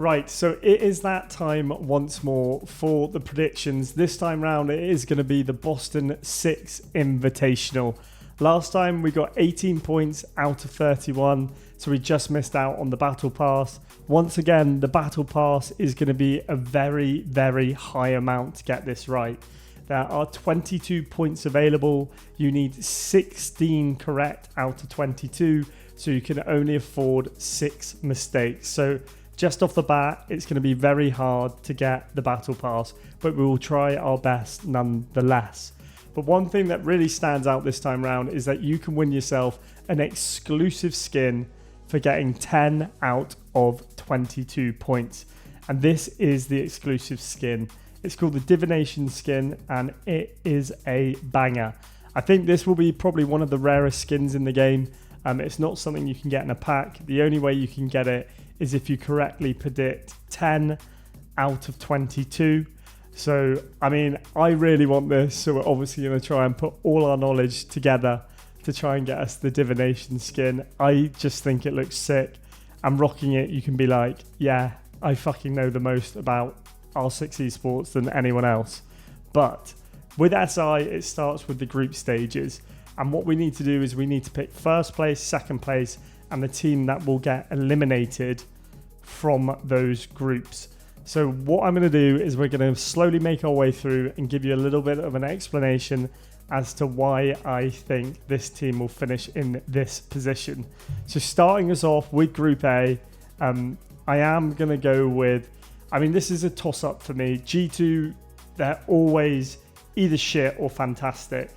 Right, so it is that time once more for the predictions. This time round, it is going to be the Boston 6 Invitational. Last time we got 18 points out of 31, so we just missed out on the Battle Pass. Once again, the Battle Pass is going to be a very, very high amount to get this right. There are 22 points available. You need 16 correct out of 22, so you can only afford 6 mistakes. So just off the bat, it's going to be very hard to get the Battle Pass, but we will try our best nonetheless. But one thing that really stands out this time round is that you can win yourself an exclusive skin for getting 10 out of 22 points. And this is the exclusive skin. It's called the Divination skin, and it is a banger. I think this will be probably one of the rarest skins in the game. It's not something you can get in a pack. The only way you can get it is if you correctly predict 10 out of 22. So, I mean, I really want this, so we're obviously going to try and put all our knowledge together to try and get us the Divination skin. I just think it looks sick. I'm rocking it. You can be like, yeah, I fucking know the most about R6 Esports than anyone else. But with SI, it starts with the group stages. And what we need to do is we need to pick first place, second place, and the team that will get eliminated from those groups. So what I'm going to do is we're going to slowly make our way through and give you a little bit of an explanation as to why I think this team will finish in this position. So starting us off with Group A, I am going to go with, I mean, this is a toss-up for me. G2, they're always either shit or fantastic.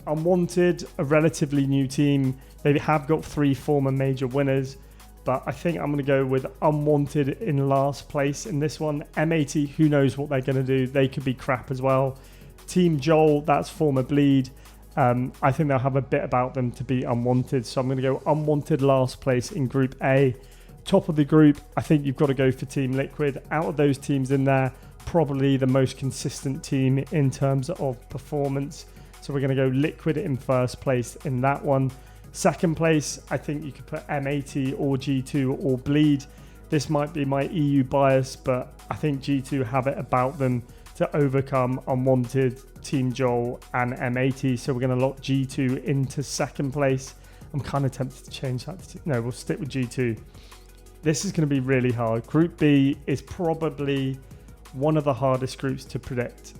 Unwanted, a relatively new team. They have got 3 former major winners, but I think I'm going to go with Unwanted in last place in this one. M80, who knows what they're going to do. They could be crap as well. Team Joel, that's former Bleed. I think they'll have a bit about them to be Unwanted, so I'm going to go Unwanted last place in Group A. Top of the group, I think you've got to go for Team Liquid. Out of those teams in there, probably the most consistent team in terms of performance. So we're going to go Liquid in first place in that one. Second place, I think you could put M80 or G2 or Bleed. This might be my EU bias, but I think G2 have it about them to overcome Unwanted, Team Joel and M80. So we're going to lock G2 into second place. I'm kind of tempted to change that. No, we'll stick with G2. This is going to be really hard. Group B is probably one of the hardest groups to predict.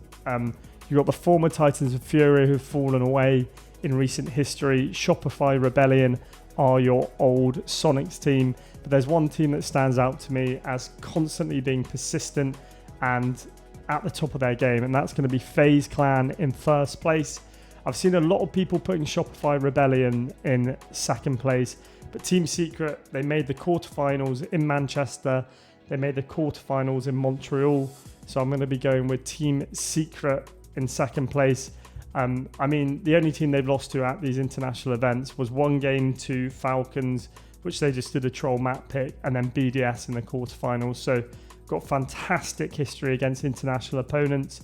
You've got the former Titans of Fury who've fallen away in recent history. Shopify Rebellion are your old Sonics team. But there's one team that stands out to me as constantly being persistent and at the top of their game, and that's going to be FaZe Clan in first place. I've seen a lot of people putting Shopify Rebellion in second place, but Team Secret, they made the quarterfinals in Manchester. They made the quarterfinals in Montreal. So I'm going to be going with Team Secret in second place. I mean, the only team they've lost to at these international events was one game to Falcons, which they just did a troll map pick, and then BDS in the quarterfinals. So got fantastic history against international opponents.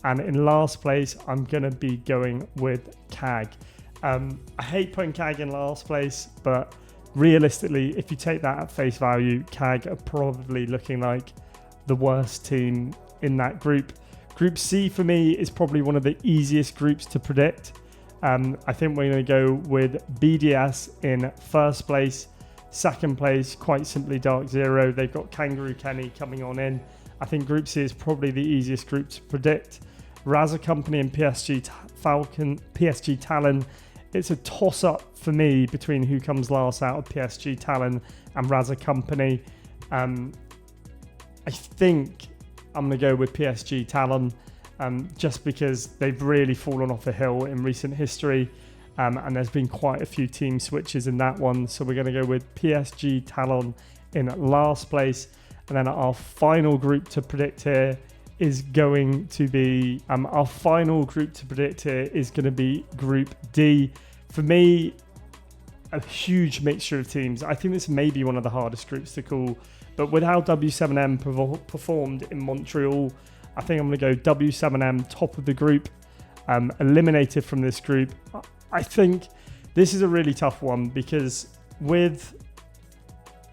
And in last place, I'm going to be going with CAG. I hate putting CAG in last place, but realistically, if you take that at face value, CAG are probably looking like the worst team in that group. Group C for me is probably one of the easiest groups to predict. I think we're going to go with BDS in first place. Second place, quite simply Dark Zero. They've got Kangaroo Kenny coming on in. I think Group C is probably the easiest group to predict. Raza Company and PSG Talon. It's a toss-up for me between who comes last out of PSG Talon and Raza Company. I think I'm going to go with PSG Talon just because they've really fallen off a hill in recent history. And there's been quite a few team switches in that one. So we're going to go with PSG Talon in last place. And then our final group to predict here is going to be, Group D. For me, a huge mixture of teams. I think this may be one of the hardest groups to call. But with how W7M performed in Montreal, I think I'm going to go W7M top of the group, eliminated from this group. I think this is a really tough one because with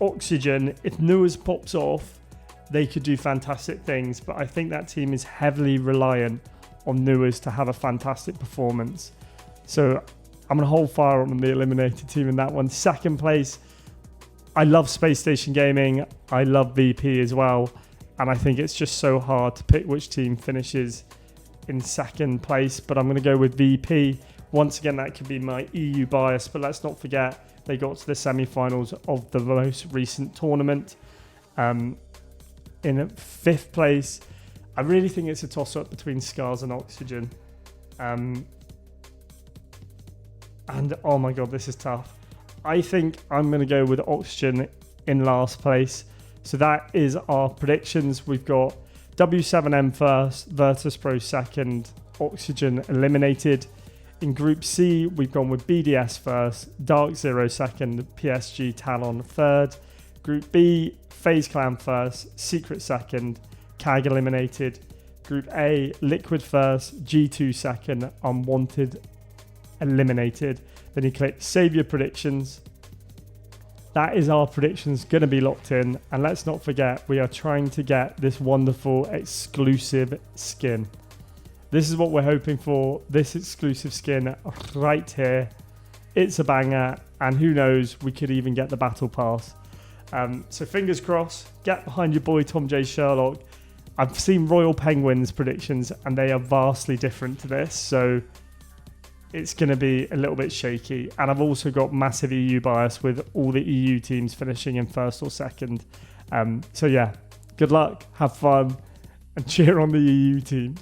Oxygen, if Nuas pops off, they could do fantastic things, but I think that team is heavily reliant on Nuas to have a fantastic performance. So I'm going to hold fire on the eliminated team in that one. Second place, I love Space Station Gaming. I love VP as well. And I think it's just so hard to pick which team finishes in second place. But I'm going to go with VP. Once again, that could be my EU bias. But let's not forget, they got to the semi-finals of the most recent tournament. In fifth place, I really think it's a toss-up between Scars and Oxygen. And oh my god, this is tough. I think I'm going to go with Oxygen in last place. So that is our predictions. We've got W7M first, Virtus.pro second, Oxygen eliminated. In Group C, we've gone with BDS first, Dark Zero second, PSG Talon third. Group B, FaZe Clan first, Secret second, CAG eliminated. Group A, Liquid first, G2 second, Unwanted eliminated. Then you click Save Your Predictions. That is our predictions going to be locked in. And let's not forget, we are trying to get this wonderful exclusive skin. This is what we're hoping for. This exclusive skin right here. It's a banger. And who knows, we could even get the battle pass. So fingers crossed. Get behind your boy tomjsherlock. I've seen Royal Penguins predictions and they are vastly different to this. So it's going to be a little bit shaky. And I've also got massive EU bias with all the EU teams finishing in first or second. So yeah, good luck, have fun, and cheer on the EU teams.